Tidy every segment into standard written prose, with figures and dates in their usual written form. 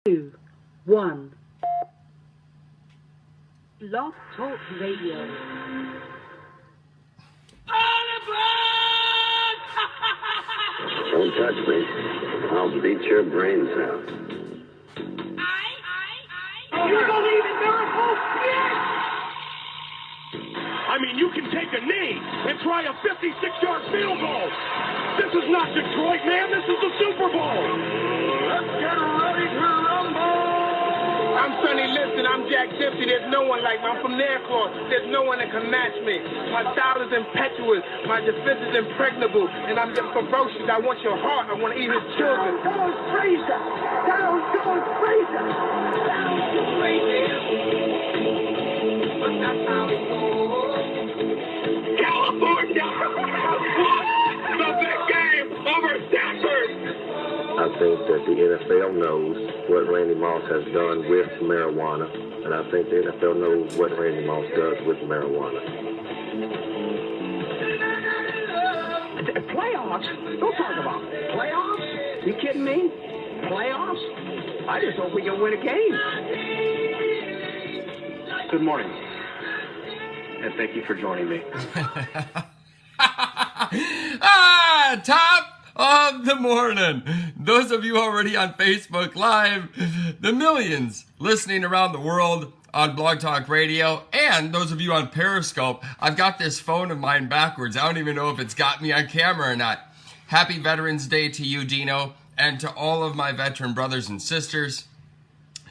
2, 1. Blog Talk Radio. Don't touch me. I'll beat your brains out. You believe in miracles? Yes! I mean, you can take a knee and try a 56-yard field goal. This is not Detroit, man. This is the Super Bowl. Let's get ready to rumble. I'm Sonny Liston. I'm Jack Dempsey. There's no one like me. I'm from Nairclaw. There's no one that can match me. My style is impetuous. My defense is impregnable. And I'm just ferocious. I want your heart. I want to eat his children. Down goes Frazier! Down goes Frazier! Down goes Frazier! But that's how it goes. California won the big game over Stanford. I think that the NFL knows what Randy Moss has done with marijuana, and I think the NFL knows what Randy Moss does with marijuana. Playoffs? Don't talk about playoffs. You kidding me? Playoffs? I just hope we can win a game. Good morning, and thank you for joining me. Top of the morning. Those of you already on Facebook Live, the millions listening around the world on Blog Talk Radio, and those of you on Periscope. I've got this phone of mine backwards. I don't even know if it's got me on camera or not. Happy Veterans Day to you, Dino, and to all of my veteran brothers and sisters.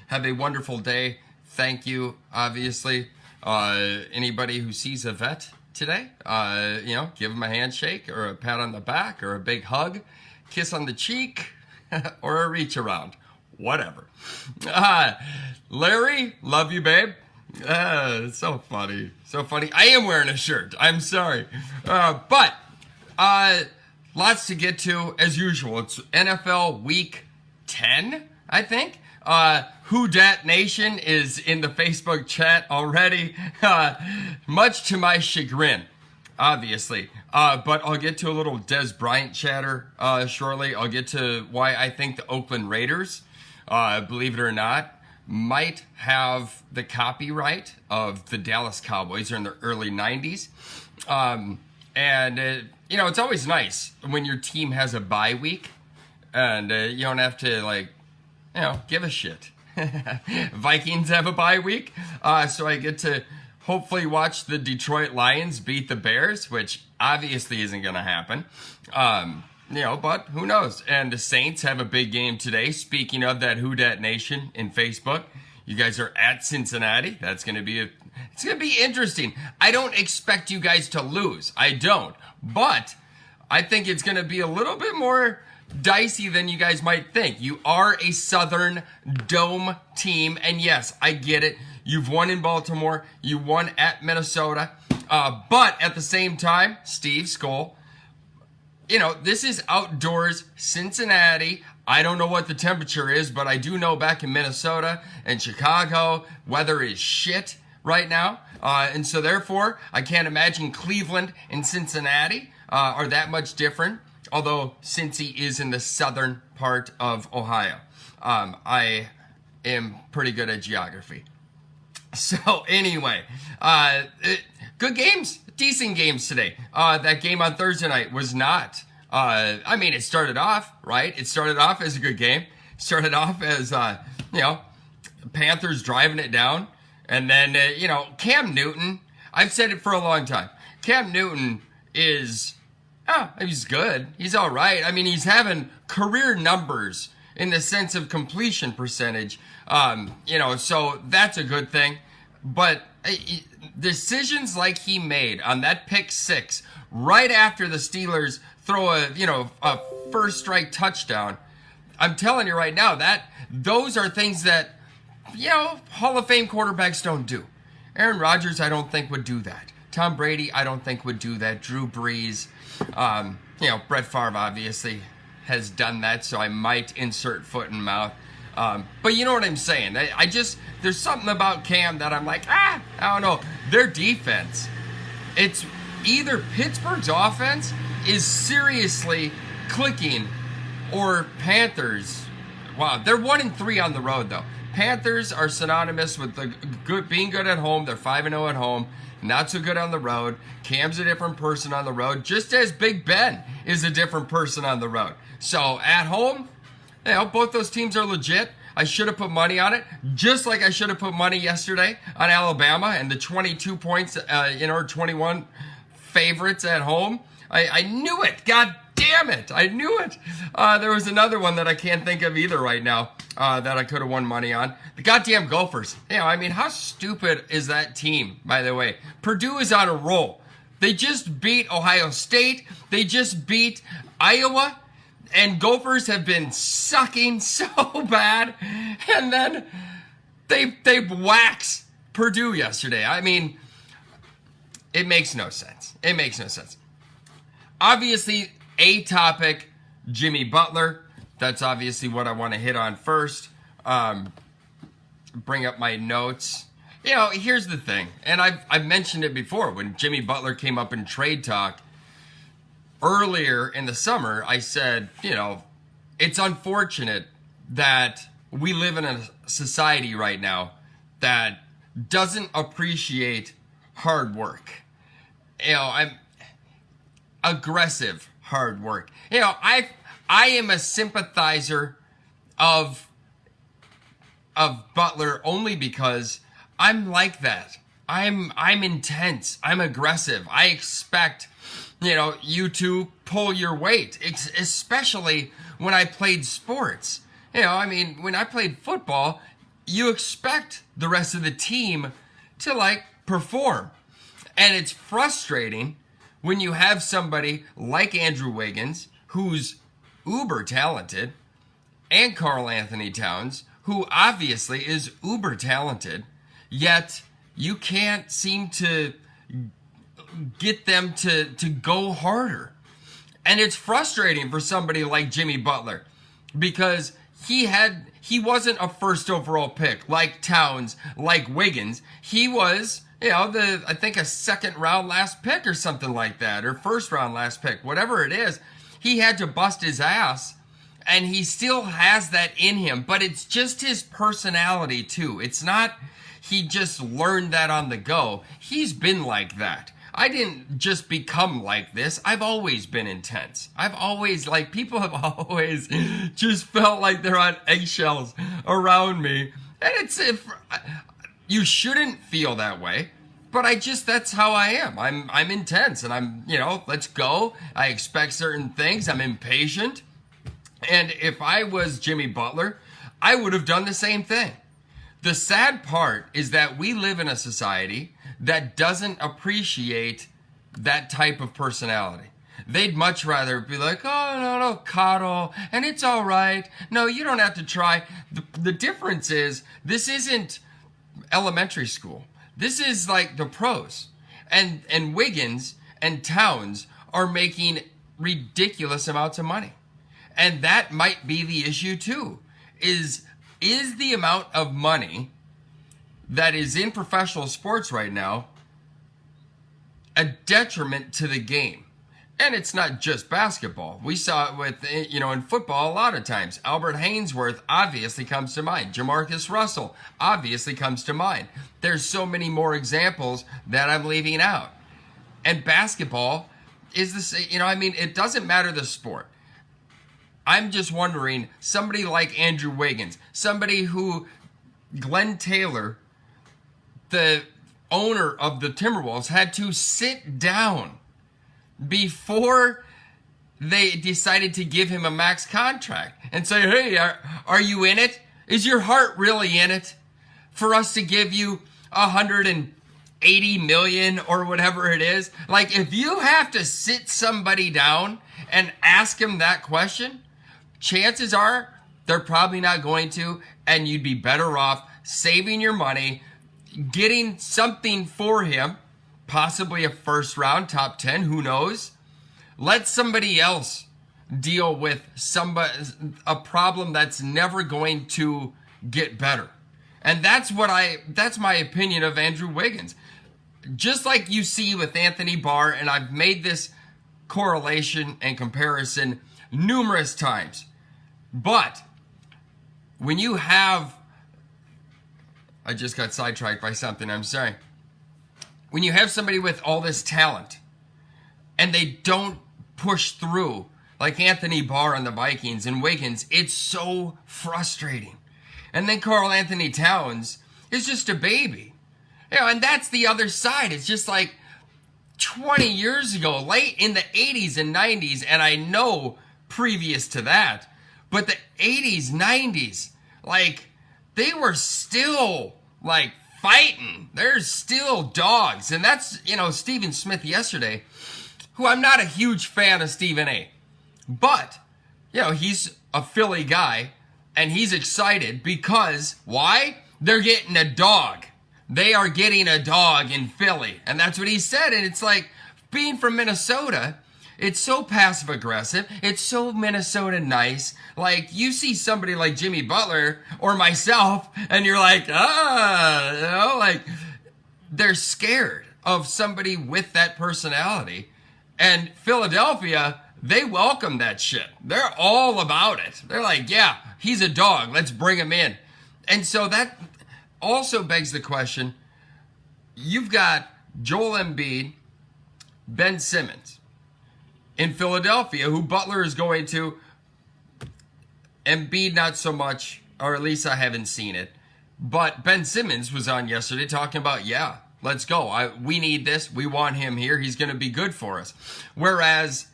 Have a wonderful day. Thank you, obviously. Anybody who sees a vet today, give them a handshake or a pat on the back or a big hug, kiss on the cheek, or a reach around, whatever. Larry, love you, babe. It's so funny, so funny. I am wearing a shirt. I'm sorry, but lots to get to as usual. It's NFL Week 10, I think. Who Dat Nation is in the Facebook chat already, much to my chagrin, obviously. But I'll get to a little Des Bryant chatter shortly. I'll get to why I think the Oakland Raiders, believe it or not, might have the copyright of the Dallas Cowboys in the early 90s. It's always nice when your team has a bye week and you don't have to, give a shit. Vikings have a bye week, so I get to hopefully watch the Detroit Lions beat the Bears, which obviously isn't going to happen. But who knows? And the Saints have a big game today. Speaking of that Who Dat Nation in Facebook, you guys are at Cincinnati. That's going to be it's going to be interesting. I don't expect you guys to lose. I don't. But I think it's going to be a little bit more dicey than you guys might think. You are a Southern Dome team, and yes, I get it. You've won in Baltimore. You won at Minnesota. But at the same time, Steve Skoll, this is outdoors, Cincinnati. I don't know what the temperature is, but I do know back in Minnesota and Chicago, weather is shit right now. And so therefore, I can't imagine Cleveland and Cincinnati are that much different. Although Cincy is in the southern part of Ohio. I am pretty good at geography. So anyway, good games, decent games today. That game on Thursday night was not. It started off, right? It started off as a good game. Started off as, Panthers driving it down. And then, Cam Newton, I've said it for a long time. Cam Newton is... he's good. He's all right. He's having career numbers in the sense of completion percentage. So that's a good thing. But decisions like he made on that pick six right after the Steelers throw a first strike touchdown, I'm telling you right now that those are things that, Hall of Fame quarterbacks don't do. Aaron Rodgers, I don't think would do that. Tom Brady, I don't think would do that. Drew Brees, Brett Favre obviously has done that, so I might insert foot in mouth. But you know what I'm saying. There's something about Cam that I'm like, I don't know. Their defense, it's either Pittsburgh's offense is seriously clicking or Panthers Wow, they're 1-3 on the road though. Panthers are synonymous with the being good at home. They're 5-0 at home, not so good on the road. Cam's a different person on the road, just as Big Ben is a different person on the road. So at home, both those teams are legit. I should have put money on it, just like I should have put money yesterday on Alabama and the 22 points, 21 favorites at home. I knew it. God damn it. I knew it. There was another one that I can't think of either right now that I could have won money on. The goddamn Gophers. How stupid is that team, by the way? Purdue is on a roll. They just beat Ohio State. They just beat Iowa. And Gophers have been sucking so bad. And then they waxed Purdue yesterday. It makes no sense. It makes no sense. Obviously, a topic, Jimmy Butler. That's obviously what I want to hit on first. Bring up my notes. Here's the thing. And I've mentioned it before. When Jimmy Butler came up in trade talk, earlier in the summer, I said, it's unfortunate that we live in a society right now that doesn't appreciate hard work. I'm aggressive hard work. I am a sympathizer of Butler only because I'm like that. I'm intense. I'm aggressive. I expect you to pull your weight, especially when I played sports. When I played football, you expect the rest of the team to perform. And it's frustrating when you have somebody like Andrew Wiggins, who's uber talented, and Karl Anthony Towns, who obviously is uber talented, yet you can't seem to get them to go harder. And it's frustrating for somebody like Jimmy Butler because he wasn't a first overall pick like Towns, like Wiggins. He was, I think a second round last pick or something like that, or first round last pick, whatever it is. He had to bust his ass, and he still has that in him, but it's just his personality too. It's not he just learned that on the go. He's been like that. I didn't just become like this. I've always been intense. People have always just felt like they're on eggshells around me. And you shouldn't feel that way, but that's how I am. I'm intense, and I'm, let's go. I expect certain things. I'm impatient. And if I was Jimmy Butler, I would have done the same thing. The sad part is that we live in a society that doesn't appreciate that type of personality. They'd much rather be like, oh, no, coddle, and it's all right. No, you don't have to try. The difference is this isn't elementary school. This is like the pros. And Wiggins and Towns are making ridiculous amounts of money. And that might be the issue too, is the amount of money that is in professional sports right now a detriment to the game. And it's not just basketball. We saw it with, in football a lot of times. Albert Hainsworth obviously comes to mind. Jamarcus Russell obviously comes to mind. There's so many more examples that I'm leaving out. And basketball is the same. It doesn't matter the sport. I'm just wondering, somebody like Andrew Wiggins, somebody who Glenn Taylor, the owner of the Timberwolves, had to sit down before they decided to give him a max contract and say, hey, are you in it? Is your heart really in it for us to give you $180 million or whatever it is? If you have to sit somebody down and ask him that question, chances are they're probably not going to, and you'd be better off saving your money, getting something for him, possibly a first round, top 10, who knows? Let somebody else deal with a problem that's never going to get better. And that's my opinion of Andrew Wiggins. Just like you see with Anthony Barr, and I've made this correlation and comparison numerous times. But when you have, I just got sidetracked by something, I'm sorry. When you have somebody with all this talent and they don't push through, like Anthony Barr on the Vikings and Wiggins, it's so frustrating. And then Karl Anthony Towns is just a baby. You know, and that's the other side. It's just like 20 years ago, late in the 80s and 90s, and I know previous to that, but the 80s, 90s, like, they were still, like, fighting. There's still dogs. And that's, you know, Stephen Smith yesterday, who I'm not a huge fan of Stephen A. But, you know, he's a Philly guy, and he's excited because, why? They're getting a dog. They are getting a dog in Philly. And that's what he said. And it's like, being from Minnesota, it's so passive aggressive. It's so Minnesota nice. Like, you see somebody like Jimmy Butler or myself, and you're like, you know, like, they're scared of somebody with that personality. And Philadelphia, they welcome that shit. They're all about it. They're like, yeah, he's a dog. Let's bring him in. And so that also begs the question, you've got Joel Embiid, Ben Simmons in Philadelphia, who Butler is going to. Embiid not so much, or at least I haven't seen it. But Ben Simmons was on yesterday talking about, yeah, let's go. We need this. We want him here. He's going to be good for us. Whereas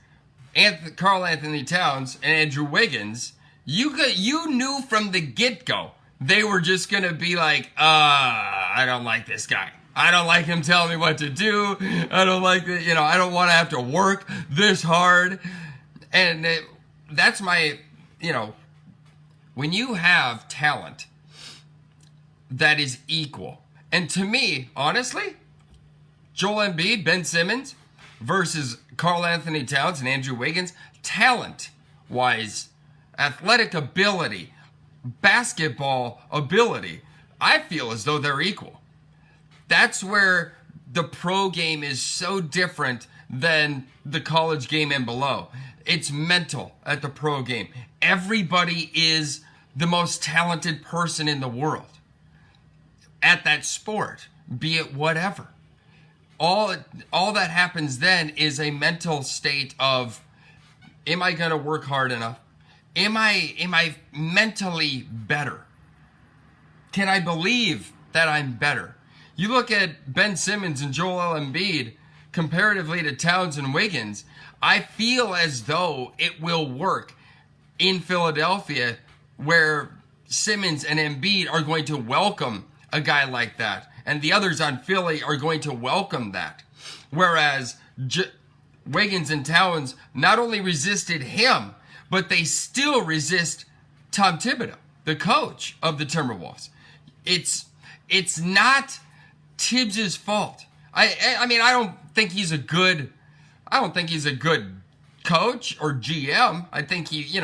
Karl Anthony Towns and Andrew Wiggins, you knew from the get-go they were just going to be like, I don't like this guy. I don't like him telling me what to do. I don't like it. You know, I don't want to have to work this hard. And that's my, you know, when you have talent that is equal. And to me, honestly, Joel Embiid, Ben Simmons versus Karl Anthony Towns and Andrew Wiggins, talent-wise, athletic ability, basketball ability, I feel as though they're equal. That's where the pro game is so different than the college game and below. It's mental at the pro game. Everybody is the most talented person in the world at that sport, be it whatever. All that happens then is a mental state of, am I going to work hard enough? Am I mentally better? Can I believe that I'm better? You look at Ben Simmons and Joel Embiid comparatively to Towns and Wiggins, I feel as though it will work in Philadelphia where Simmons and Embiid are going to welcome a guy like that. And the others on Philly are going to welcome that. Whereas Wiggins and Towns not only resisted him, but they still resist Tom Thibodeau, the coach of the Timberwolves. It's not Tibbs' fault. I mean, I don't think he's a good coach or GM. I think he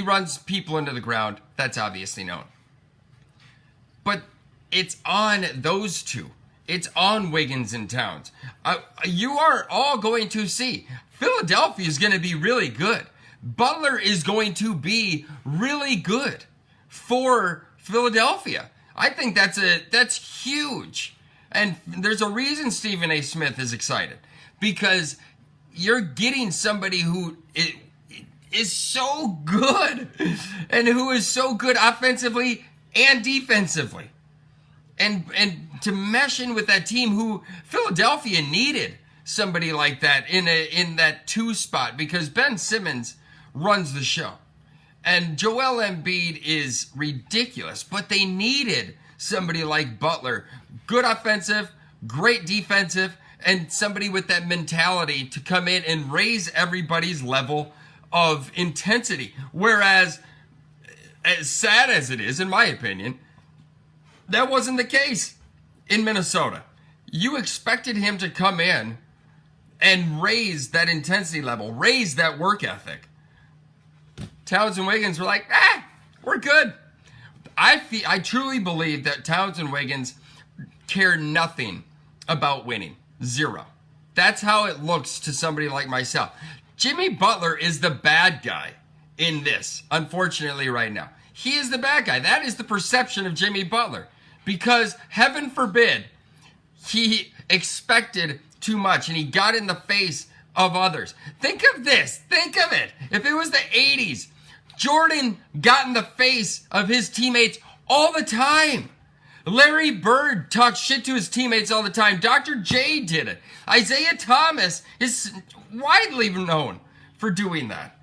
runs people into the ground. That's obviously known. But it's on those two. It's on Wiggins and Towns. You are all going to see Philadelphia is going to be really good. Butler is going to be really good for Philadelphia. I think that's huge. And there's a reason Stephen A. Smith is excited. Because you're getting somebody who is so good. And who is so good offensively and defensively. And to mesh in with that team who Philadelphia needed somebody like that in that 2 spot, because Ben Simmons runs the show. And Joel Embiid is ridiculous, but they needed somebody like Butler. Good offensive, great defensive, and somebody with that mentality to come in and raise everybody's level of intensity. Whereas, as sad as it is, in my opinion, that wasn't the case in Minnesota. You expected him to come in and raise that intensity level, raise that work ethic. Towns and Wiggins were like, we're good. I truly believe that Towns and Wiggins care nothing about winning. Zero. That's how it looks to somebody like myself. Jimmy Butler is the bad guy in this, unfortunately, right now. He is the bad guy. That is the perception of Jimmy Butler. Because, heaven forbid, he expected too much and he got in the face of others. Think of this. Think of it. If it was the 80s, Jordan got in the face of his teammates all the time. Larry Bird talked shit to his teammates all the time. Dr. J did it. Isaiah Thomas is widely known for doing that.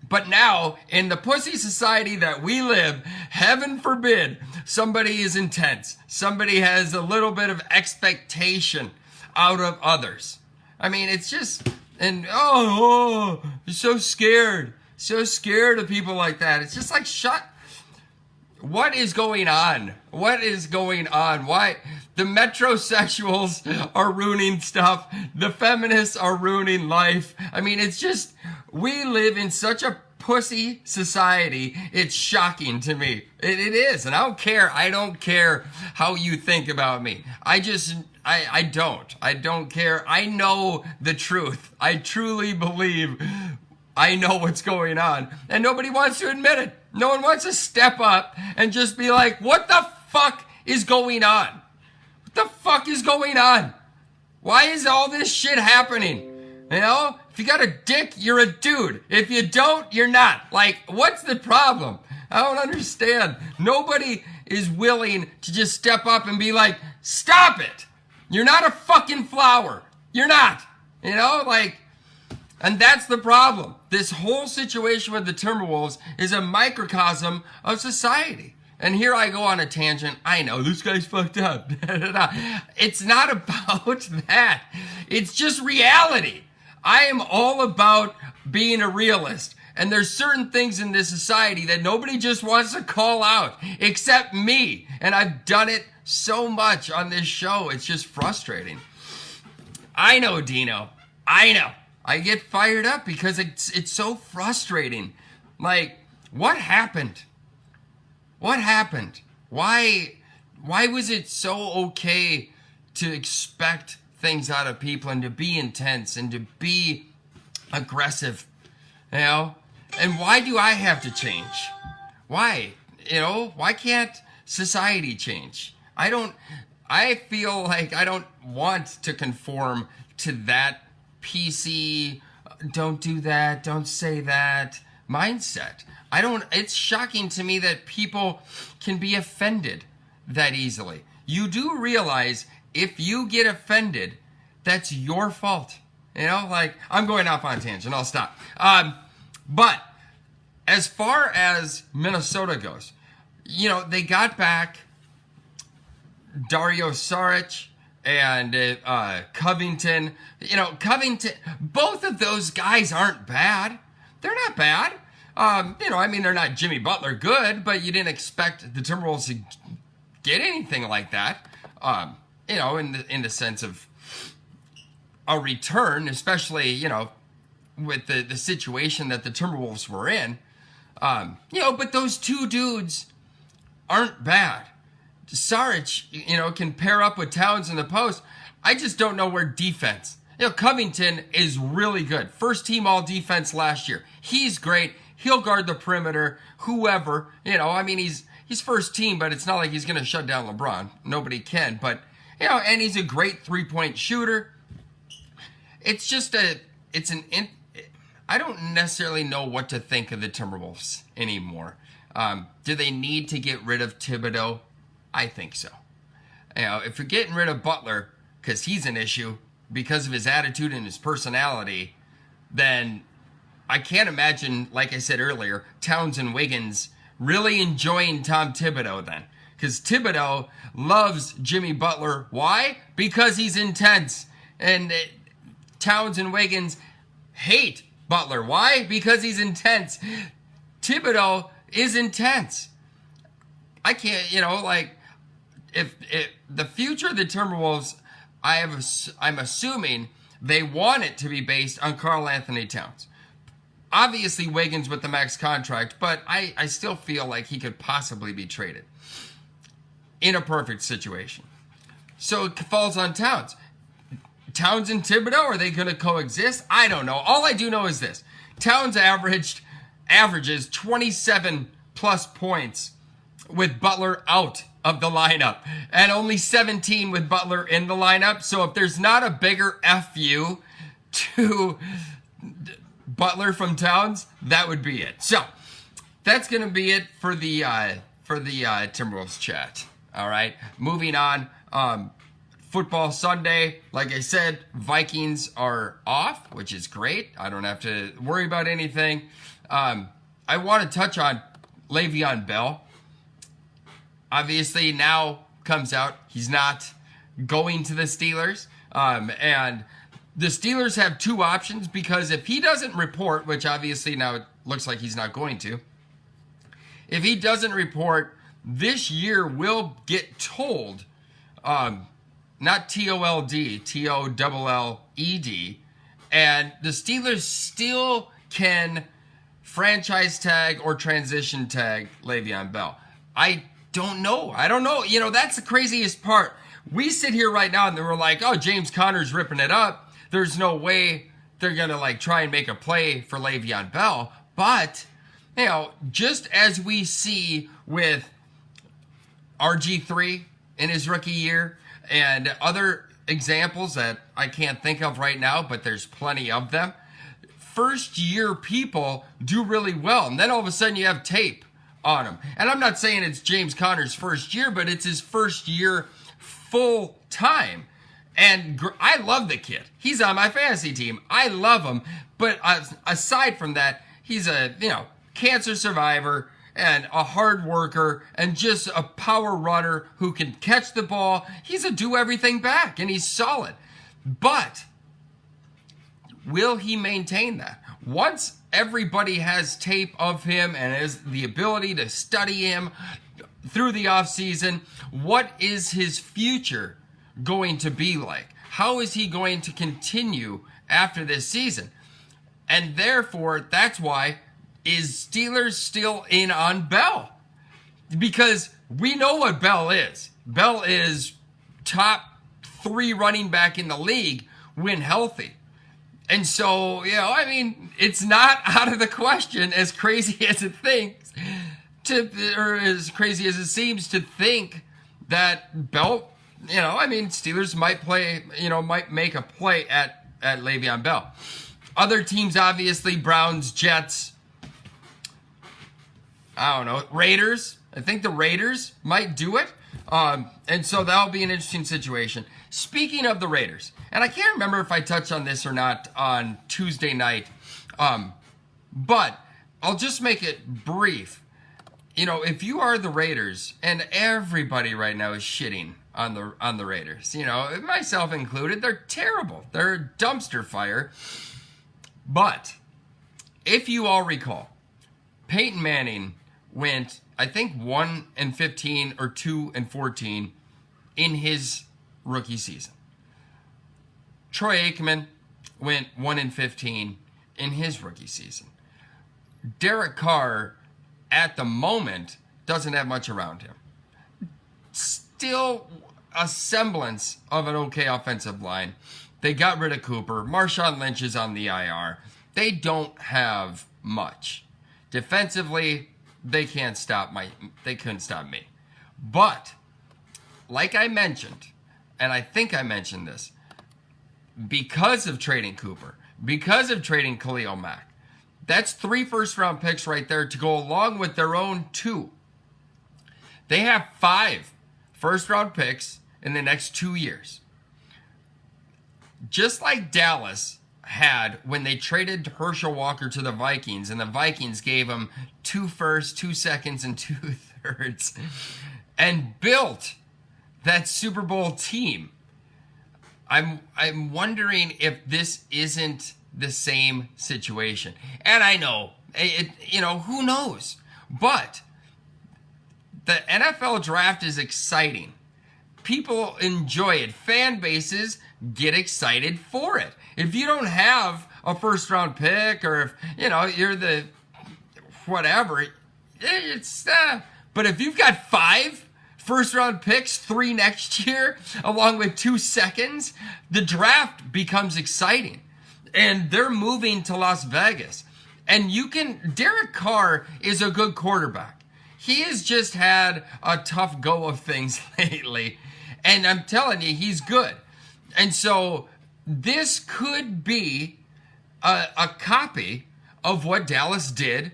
But now, in the pussy society that we live, heaven forbid, somebody is intense. Somebody has a little bit of expectation out of others. I mean, it's just, and you're so scared of people like that. It's just like, what is going on? What is going on? Why? The metrosexuals are ruining stuff. The feminists are ruining life. I mean, it's just, we live in such a pussy society. It's shocking to me. It is. And I don't care. I don't care how you think about me. I don't care. I know the truth. I truly believe I know what's going on. And nobody wants to admit it. No one wants to step up and just be like, what the fuck is going on? What the fuck is going on? Why is all this shit happening? You know, if you got a dick, you're a dude. If you don't, you're not. Like, what's the problem? I don't understand. Nobody is willing to just step up and be like, stop it. You're not a fucking flower. You're not. You know, like, and that's the problem. This whole situation with the Timberwolves is a microcosm of society. And here I go on a tangent. I know, this guy's fucked up. It's not about that. It's just reality. I am all about being a realist. And there's certain things in this society that nobody just wants to call out, except me. And I've done it so much on this show. It's just frustrating. I know, Dino. I know. I get fired up because it's so frustrating. Like, what happened? What happened? Why was it so okay to expect things out of people and to be intense and to be aggressive? You know? And why do I have to change? Why? You know, why can't society change? I feel like I don't want to conform to that PC, don't do that, don't say that mindset. It's shocking to me that people can be offended that easily. You do realize if you get offended, that's your fault. You know, like, I'm going off on a tangent, I'll stop. But as far as Minnesota goes, you know, they got back Dario Saric and Covington. You know, Covington, both of those guys aren't bad. They're not bad. You know, I mean, they're not Jimmy Butler good, but you didn't expect the Timberwolves to get anything like that. You know, in the sense of a return, especially, you know, with the situation that the Timberwolves were in. You know, but those two dudes aren't bad. Saric, you know, can pair up with Towns in the post. I just don't know where defense. You know, Covington is really good. First team all defense last year. He's great. He'll guard the perimeter, whoever. You know, I mean, he's first team, but it's not like he's going to shut down LeBron. Nobody can. But, you know, and he's a great three-point shooter. It's just I don't necessarily know what to think of the Timberwolves anymore. Do they need to get rid of Thibodeau? I think so. You know, if you're getting rid of Butler because he's an issue because of his attitude and his personality, then I can't imagine, like I said earlier, Towns and Wiggins really enjoying Tom Thibodeau then. Because Thibodeau loves Jimmy Butler. Why? Because he's intense. And Towns and Wiggins hate Butler. Why? Because he's intense. Thibodeau is intense. I can't, you know, like, if the future of the Timberwolves, I'm assuming they want it to be based on Karl Anthony Towns. Obviously, Wiggins with the max contract, but I still feel like he could possibly be traded in a perfect situation. So it falls on Towns. Towns and Thibodeau, are they going to coexist? I don't know. All I do know is this. Towns averaged averages 27 plus points with Butler out of the lineup, and only 17 with Butler in the lineup. So if there's not a bigger FU to Butler from Towns, that would be it. So that's going to be it for the Timberwolves chat. All right, moving on. Football Sunday, like I said, Vikings are off, which is great. I don't have to worry about anything. I want to touch on Le'Veon Bell. Obviously, now comes out he's not going to the Steelers. And the Steelers have two options, because if he doesn't report, which obviously now it looks like he's not going to, if he doesn't report, this year will get told, not TOLD, TOLLED, and the Steelers still can franchise tag or transition tag Le'Veon Bell. I don't know. You know, that's the craziest part. We sit here right now and we're like, oh, James Conner's ripping it up. There's no way they're going to like try and make a play for Le'Veon Bell. But, you know, just as we see with RG3 in his rookie year and other examples that I can't think of right now, but there's plenty of them, first year people do really well. And then all of a sudden you have tape on him. And I'm not saying it's James Conner's first year, but it's his first year full time. And I love the kid. He's on my fantasy team. I love him. But aside from that, he's a, you know, cancer survivor and a hard worker and just a power runner who can catch the ball. He's a do everything back and he's solid. But will he maintain that? Once everybody has tape of him and has the ability to study him through the offseason, what is his future going to be like? How is he going to continue after this season? And therefore, that's why, is Steelers still in on Bell? Because we know what Bell is. Bell is top 3 running back in the league when healthy. And so, you know, I mean, it's not out of the question, as crazy as it thinks, or as crazy as it seems to think that Bell, you know, I mean, Steelers might play, you know, might make a play at Le'Veon Bell. Other teams, obviously, Browns, Jets, I don't know, Raiders. I think the Raiders might do it. And so that'll be an interesting situation. Speaking of the Raiders, and I can't remember if I touched on this or not on Tuesday night, but I'll just make it brief. You know, if you are the Raiders, and everybody right now is shitting on the Raiders, you know, myself included, they're terrible. They're a dumpster fire. But if you all recall, Peyton Manning went, I think, 1-15 or 2-14 in his rookie season. Troy Aikman went 1-15 in his rookie season. Derek Carr, at the moment, doesn't have much around him. Still a semblance of an okay offensive line. They got rid of Cooper. Marshawn Lynch is on the IR. They don't have much. Defensively, they couldn't stop me. But, like I mentioned, and I think I mentioned this, because of trading Cooper, because of trading Khalil Mack, that's 3 first-round picks right there to go along with their own 2. They have 5 first-round picks in the next 2 years. Just like Dallas had when they traded Herschel Walker to the Vikings, and the Vikings gave him 2 firsts, 2 seconds, and 2 thirds, and built that Super Bowl team. I'm wondering if this isn't the same situation. And I know, you know, who knows? But the NFL draft is exciting. People enjoy it. Fan bases get excited for it. If you don't have a first round pick, or if, you know, you're the whatever, it's but if you've got 5 first round picks, 3 next year, along with 2 seconds, the draft becomes exciting. And they're moving to Las Vegas. And Derek Carr is a good quarterback. He has just had a tough go of things lately. And I'm telling you, he's good. And so this could be a copy of what Dallas did,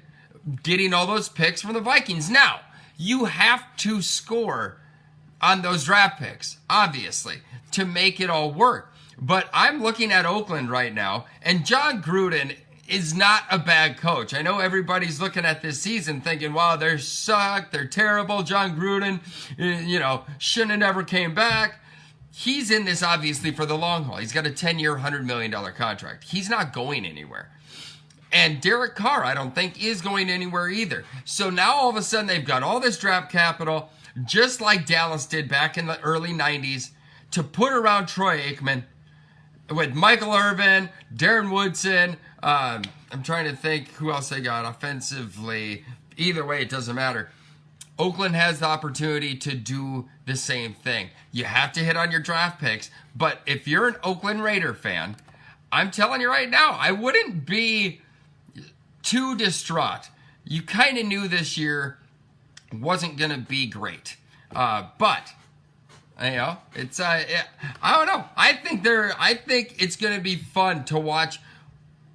getting all those picks from the Vikings. Now, you have to score on those draft picks, obviously, to make it all work. But I'm looking at Oakland right now, and John Gruden is not a bad coach. I know everybody's looking at this season thinking, wow, they're sucked, they're terrible. John Gruden, shouldn't have never came back. He's in this, obviously, for the long haul. He's got a 10-year, $100 million contract. He's not going anywhere. And Derek Carr, I don't think, is going anywhere either. So now all of a sudden they've got all this draft capital, just like Dallas did back in the early 90s, to put around Troy Aikman with Michael Irvin, Darren Woodson. I'm trying to think who else they got offensively. Either way, it doesn't matter. Oakland has the opportunity to do the same thing. You have to hit on your draft picks. But if you're an Oakland Raider fan, I'm telling you right now, I wouldn't be too distraught. You kind of knew this year wasn't going to be great. But it's I don't know. I think it's going to be fun to watch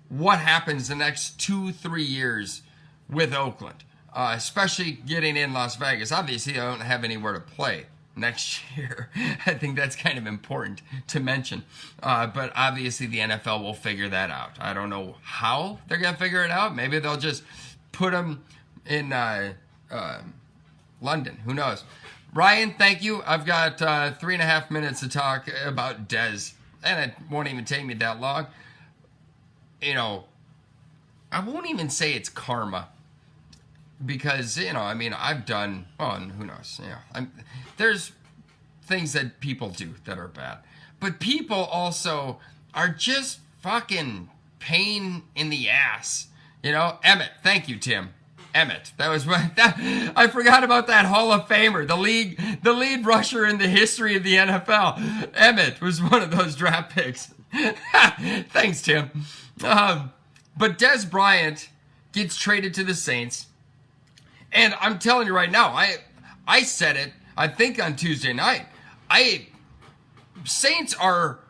what happens the next 2-3 years with Oakland, especially getting in Las Vegas. Obviously, I don't have anywhere to play next year. I think that's kind of important to mention. But obviously, the NFL will figure that out. I don't know how they're going to figure it out. Maybe they'll just put them in London. Who knows? Ryan, thank you. I've got 3.5 minutes to talk about Dez, and it won't even take me that long. I won't even say it's karma, because, I've done, and who knows, there's things that people do that are bad. But people also are just fucking pain in the ass. Emmett, thank you, Tim. Emmett, I forgot about that Hall of Famer, the lead rusher in the history of the NFL. Emmett was one of those draft picks. Thanks, Tim. But Dez Bryant gets traded to the Saints, and I'm telling you right now, I said it, I think on Tuesday night, Saints are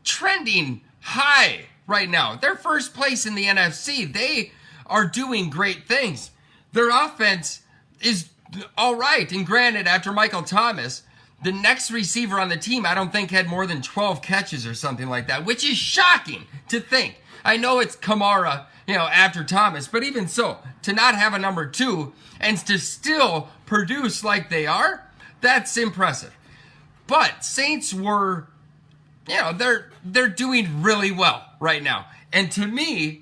trending high right now. They're first place in the NFC. They are doing great things. Their offense is all right. And granted, after Michael Thomas, the next receiver on the team, I don't think had more than 12 catches or something like that, which is shocking to think. I know it's Kamara, after Thomas, but even so, to not have a number 2 and to still produce like they are, that's impressive. But Saints were, they're doing really well right now. And to me,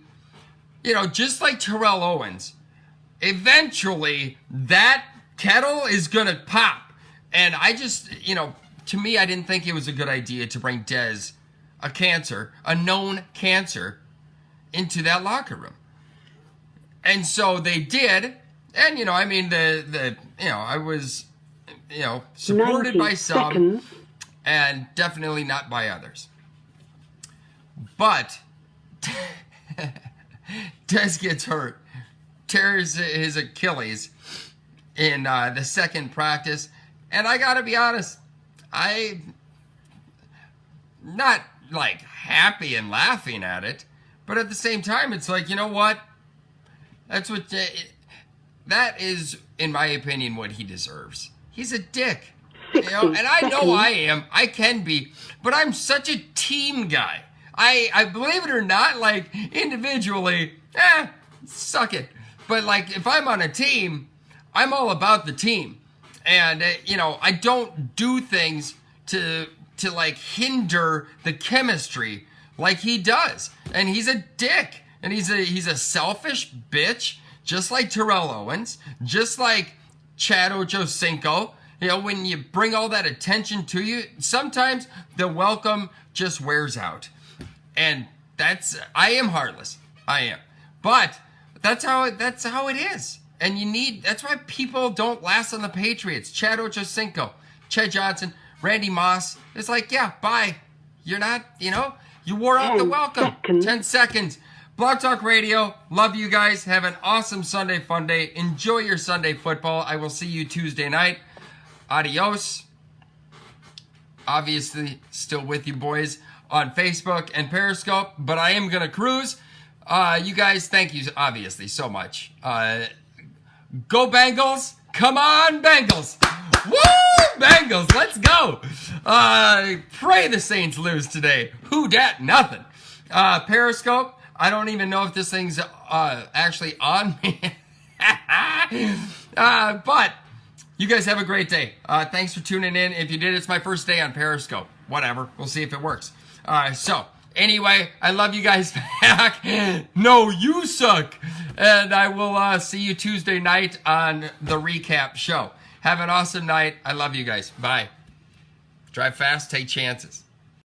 just like Terrell Owens, eventually that kettle is going to pop. And I just, to me, I didn't think it was a good idea to bring Dez, a known cancer, into that locker room. And so they did. And, I was, supported by some seconds. And definitely not by others. But Dez gets hurt, tears his Achilles in the second practice, and I gotta be honest, I'm not like happy and laughing at it, but at the same time, it's like, you know what? That is, in my opinion, what he deserves. He's a dick, and I know I can be, but I'm such a team guy. I believe it or not, like, individually, suck it. But, like, if I'm on a team, I'm all about the team. And, I don't do things to like, hinder the chemistry like he does. And he's a dick. And he's a selfish bitch, just like Terrell Owens, just like Chad Ochocinco. When you bring all that attention to you, sometimes the welcome just wears out. And I am heartless. I am. But that's how it is. And that's why people don't last on the Patriots. Chad Ochocinco, Chet Johnson, Randy Moss. It's like, yeah, bye. You're not, you wore out the welcome. 10 seconds. Blog Talk Radio. Love you guys. Have an awesome Sunday fun day. Enjoy your Sunday football. I will see you Tuesday night. Adios. Obviously, still with you boys on Facebook and Periscope, but I am going to cruise. You guys, thank you, obviously, so much. Go Bengals. Come on, Bengals. Woo, Bengals. Let's go. Pray the Saints lose today. Who dat? Nothing. Periscope. I don't even know if this thing's actually on me. But you guys have a great day. Thanks for tuning in. If you did, it's my first day on Periscope. Whatever. We'll see if it works. So, anyway, I love you guys back. No, you suck. And I will see you Tuesday night on the recap show. Have an awesome night. I love you guys. Bye. Drive fast. Take chances.